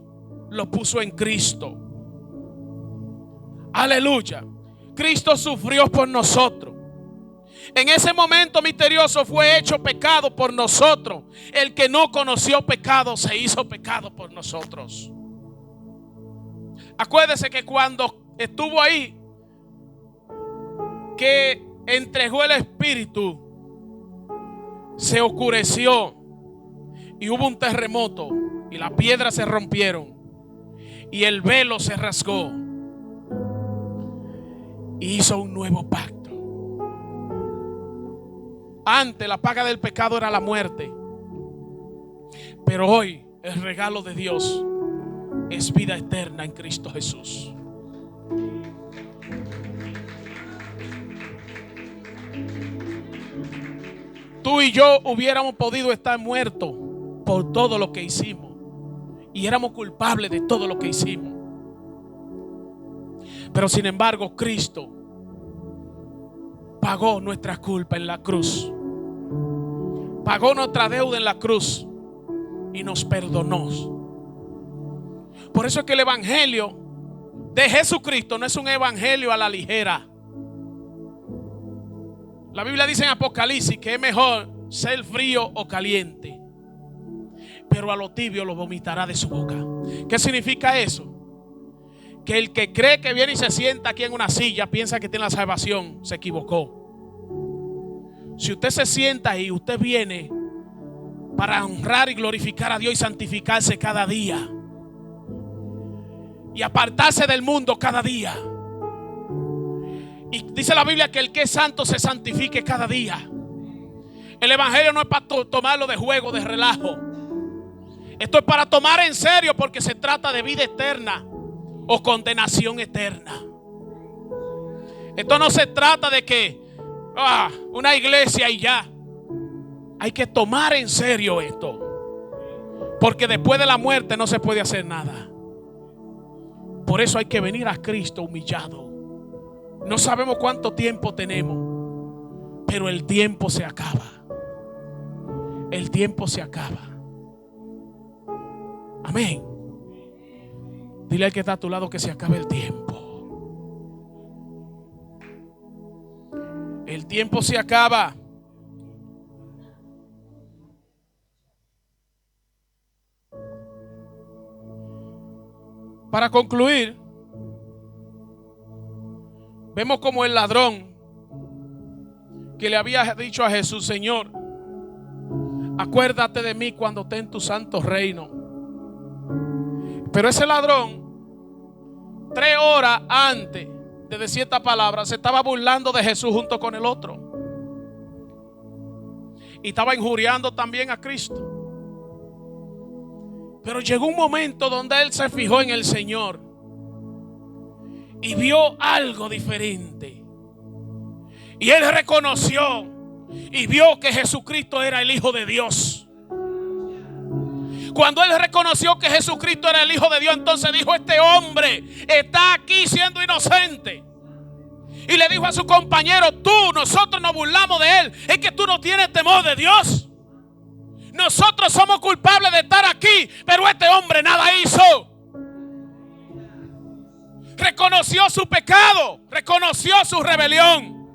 los puso en Cristo. Aleluya. Cristo sufrió por nosotros. En ese momento misterioso fue hecho pecado por nosotros. El que no conoció pecado se hizo pecado por nosotros. Acuérdese que cuando estuvo ahí, que entregó el Espíritu, se oscureció y hubo un terremoto y las piedras se rompieron y el velo se rasgó y hizo un nuevo pacto. Antes la paga del pecado era la muerte, pero hoy el regalo de Dios es vida eterna en Cristo Jesús. Tú y yo hubiéramos podido estar muertos por todo lo que hicimos y éramos culpables de todo lo que hicimos. Pero sin embargo, Cristo pagó nuestra culpa en la cruz, pagó nuestra deuda en la cruz y nos perdonó. Por eso es que el evangelio de Jesucristo no es un evangelio a la ligera. La Biblia dice en Apocalipsis que es mejor ser frío o caliente, pero a lo tibio lo vomitará de su boca. ¿Qué significa eso? Que el que cree que viene y se sienta aquí en una silla piensa que tiene la salvación, se equivocó. Si usted se sienta ahí, usted viene para honrar y glorificar a Dios y santificarse cada día y apartarse del mundo cada día. Y dice la Biblia que el que es santo se santifique cada día. El evangelio no es para tomarlo de juego, de relajo. Esto es para tomar en serio, porque se trata de vida eterna o condenación eterna. Esto no se trata de que una iglesia y ya. Hay que tomar en serio esto, porque después de la muerte no se puede hacer nada. Por eso hay que venir a Cristo humillado. No sabemos cuánto tiempo tenemos, pero el tiempo se acaba. El tiempo se acaba. Amén. Dile al que está a tu lado que se acabe el tiempo. El tiempo se acaba. Para concluir, vemos como el ladrón que le había dicho a Jesús: Señor, acuérdate de mí cuando esté en tu santo reino. Pero ese ladrón, 3 horas antes de decir esta palabra, se estaba burlando de Jesús junto con el otro, y estaba injuriando también a Cristo. Pero llegó un momento donde él se fijó en el Señor y vio algo diferente. Y él reconoció y vio que Jesucristo era el Hijo de Dios. Cuando él reconoció que Jesucristo era el Hijo de Dios, entonces dijo: este hombre está aquí siendo inocente. Y le dijo a su compañero: nosotros nos burlamos de él, es que tú no tienes temor de Dios. Nosotros somos culpables de estar aquí, pero este hombre nada hizo. Reconoció su pecado, reconoció su rebelión.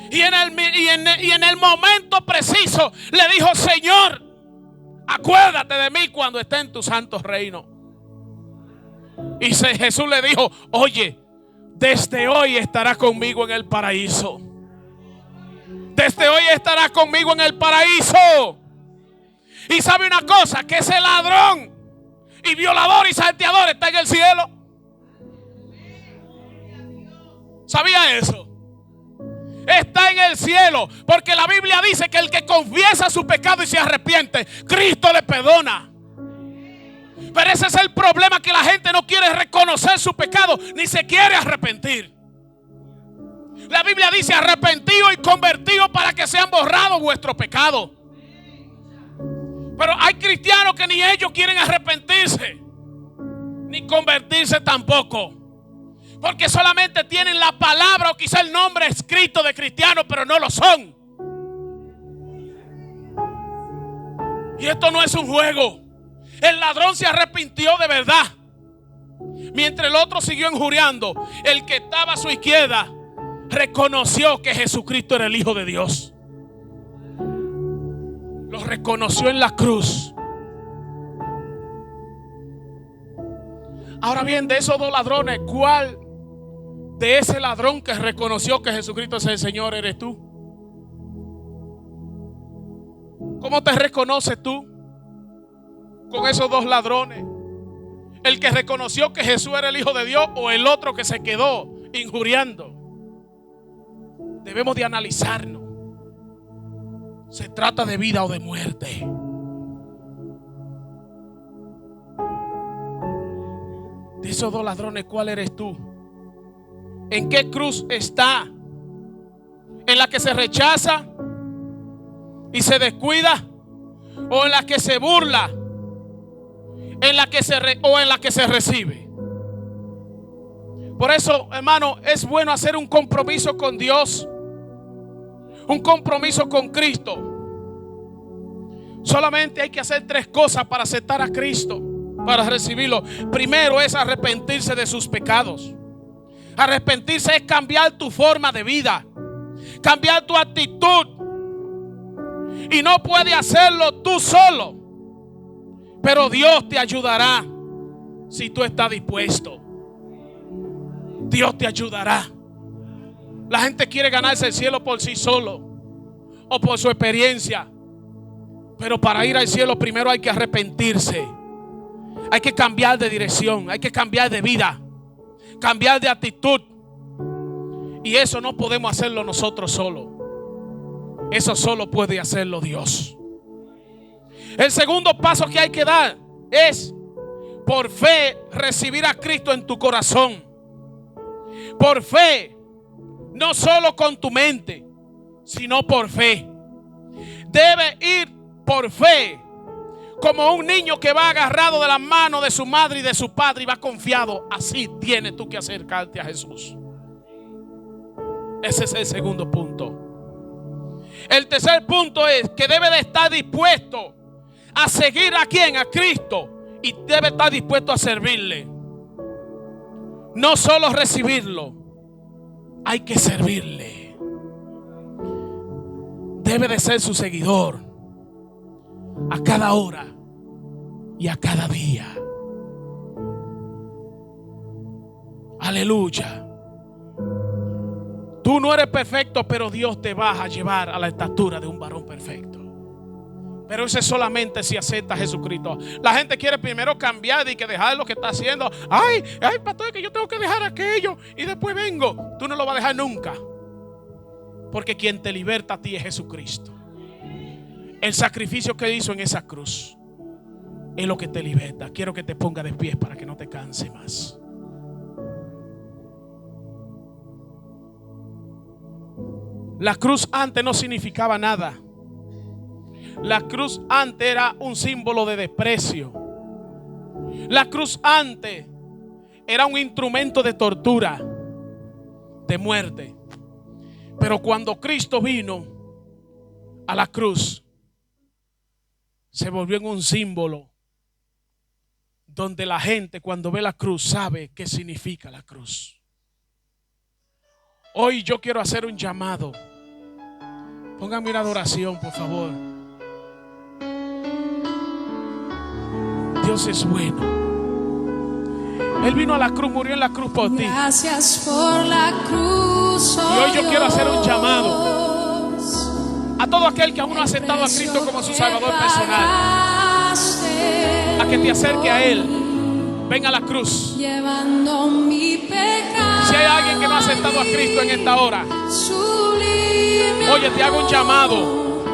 Y en el momento preciso le dijo: Señor, acuérdate de mí cuando esté en tu santo reino. Y Jesús le dijo: oye, desde hoy estarás conmigo en el paraíso. Desde hoy estarás conmigo en el paraíso. Y sabe una cosa, que ese ladrón y violador y salteador está en el cielo. ¿Sabía eso? Está en el cielo, porque la Biblia dice que el que confiesa su pecado y se arrepiente, Cristo le perdona. Pero ese es el problema, que la gente no quiere reconocer su pecado, ni se quiere arrepentir. La Biblia dice: arrepentido y convertido para que sean borrados vuestros pecados. Pero hay cristianos que ni ellos quieren arrepentirse, ni convertirse tampoco, porque solamente tienen la palabra o quizá el nombre escrito de cristiano, pero no lo son. Y esto no es un juego. El ladrón se arrepintió de verdad, mientras el otro siguió injuriando. El que estaba a su izquierda reconoció que Jesucristo era el Hijo de Dios. Lo reconoció en la cruz. Ahora bien, de esos 2 ladrones, ¿cuál de ese ladrón que reconoció que Jesucristo es el Señor eres tú? ¿Cómo te reconoces tú con esos 2 ladrones? ¿El que reconoció que Jesús era el Hijo de Dios, o el otro que se quedó injuriando? Debemos de analizarnos. Se trata de vida o de muerte. De esos 2 ladrones, ¿cuál eres tú? ¿En qué cruz está? ¿En la que se rechaza y se descuida, o en la que se burla, en la que o en la que se recibe? Por eso, hermano, es bueno hacer un compromiso con Dios, un compromiso con Cristo. Solamente hay que hacer 3 cosas para aceptar a Cristo, para recibirlo. Primero es arrepentirse de sus pecados. Arrepentirse es cambiar tu forma de vida, cambiar tu actitud. Y no puedes hacerlo tú solo, pero Dios te ayudará si tú estás dispuesto. Dios te ayudará. La gente quiere ganarse el cielo por sí solo o por su experiencia, pero para ir al cielo primero hay que arrepentirse. Hay que cambiar de dirección, hay que cambiar de vida, cambiar de actitud. Y eso no podemos hacerlo nosotros solos. Eso solo puede hacerlo Dios. El segundo paso que hay que dar es por fe recibir a Cristo en tu corazón. Por fe, no solo con tu mente, sino por fe. Debe ir por fe, como un niño que va agarrado de la mano de su madre y de su padre y va confiado. Así tienes tú que acercarte a Jesús. Ese es el segundo punto. El tercer punto es que debe de estar dispuesto a seguir a quién, a Cristo, y debe estar dispuesto a servirle. No solo recibirlo, hay que servirle. Debe de ser su seguidor a cada hora y a cada día. Aleluya. Tú no eres perfecto, pero Dios te va a llevar a la estatura de un varón perfecto. Pero eso es solamente si acepta a Jesucristo. La gente quiere primero cambiar y que dejar lo que está haciendo. Ay, pastor, que yo tengo que dejar aquello y después vengo. Tú no lo vas a dejar nunca. Porque quien te liberta a ti es Jesucristo. El sacrificio que hizo en esa cruz es lo que te liberta. Quiero que te ponga de pie para que no te canse más. La cruz antes no significaba nada. La cruz antes era un símbolo de desprecio. La cruz antes era un instrumento de tortura, de muerte. Pero cuando Cristo vino a la cruz, se volvió en un símbolo donde la gente cuando ve la cruz sabe qué significa la cruz. Hoy yo quiero hacer un llamado. Pónganme una adoración, por favor. Dios es bueno. Él vino a la cruz, murió en la cruz por ti. Gracias por la cruz. Y hoy yo quiero hacer un llamado a todo aquel que aún no ha aceptado a Cristo como su Salvador personal, a que te acerque a Él. Ven a la cruz. Llevando mi pecado. Si hay alguien que no ha aceptado a Cristo en esta hora, oye, te hago un llamado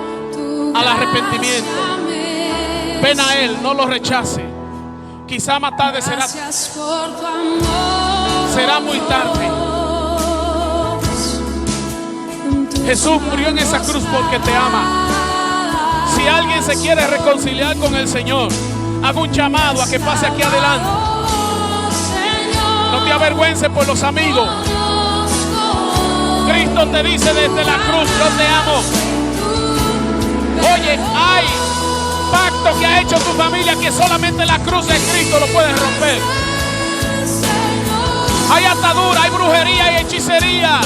al arrepentimiento. Ven a Él, no lo rechace. Quizá más tarde será muy tarde. Jesús murió en esa cruz porque te ama. Si alguien se quiere reconciliar con el Señor, hago un llamado a que pase aquí adelante. No te avergüences por los amigos. Cristo te dice desde la cruz: yo te amo. Oye, hay pacto que ha hecho tu familia que solamente la cruz de Cristo lo puede romper. Hay atadura, hay brujería, hay hechicería.